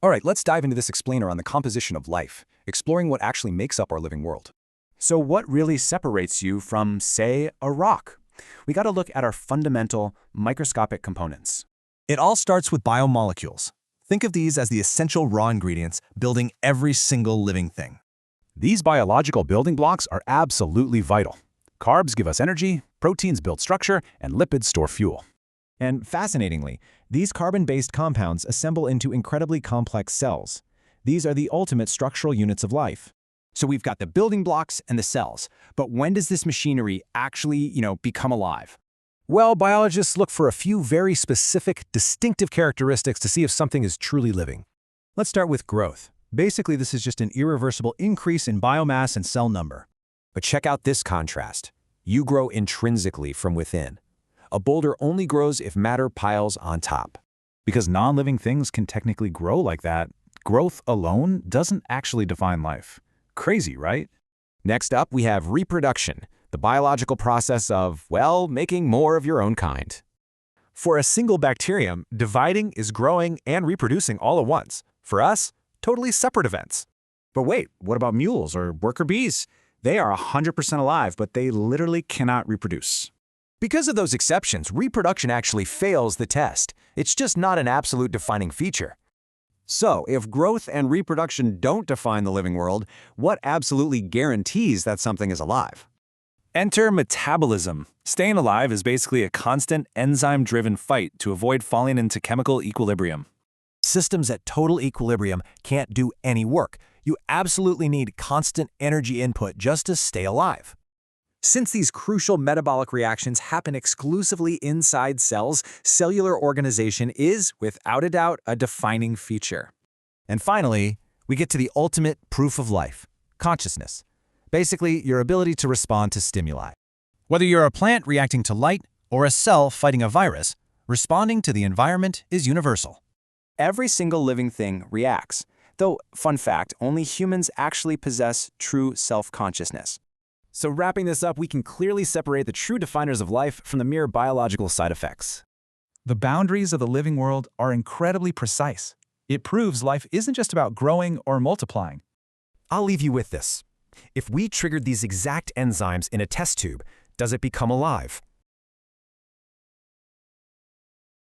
All right, let's dive into this explainer on the composition of life, exploring what actually makes up our living world. So what really separates you from, say, a rock? We got to look at our fundamental, microscopic components. It all starts with biomolecules. Think of these as the essential raw ingredients building every single living thing. These biological building blocks are absolutely vital. Carbs give us energy, proteins build structure, and lipids store fuel. And fascinatingly, these carbon-based compounds assemble into incredibly complex cells. These are the ultimate structural units of life. So we've got the building blocks and the cells, but when does this machinery actually, become alive? Well, biologists look for a few very specific, distinctive characteristics to see if something is truly living. Let's start with growth. Basically, this is just an irreversible increase in biomass and cell number. But check out this contrast. You grow intrinsically from within. A boulder only grows if matter piles on top. Because non-living things can technically grow like that, growth alone doesn't actually define life. Crazy, right? Next up, we have reproduction, the biological process of, well, making more of your own kind. For a single bacterium, dividing is growing and reproducing all at once. For us, totally separate events. But wait, what about mules or worker bees? They are 100% alive, but they literally cannot reproduce. Because of those exceptions, reproduction actually fails the test. It's just not an absolute defining feature. So, if growth and reproduction don't define the living world, what absolutely guarantees that something is alive? Enter metabolism. Staying alive is basically a constant enzyme-driven fight to avoid falling into chemical equilibrium. Systems at total equilibrium can't do any work. You absolutely need constant energy input just to stay alive. Since these crucial metabolic reactions happen exclusively inside cells, cellular organization is, without a doubt, a defining feature. And finally, we get to the ultimate proof of life, consciousness. Basically, your ability to respond to stimuli. Whether you're a plant reacting to light or a cell fighting a virus, responding to the environment is universal. Every single living thing reacts. Though, fun fact, only humans actually possess true self-consciousness. So wrapping this up, we can clearly separate the true definers of life from the mere biological side effects. The boundaries of the living world are incredibly precise. It proves life isn't just about growing or multiplying. I'll leave you with this. If we triggered these exact enzymes in a test tube, does it become alive?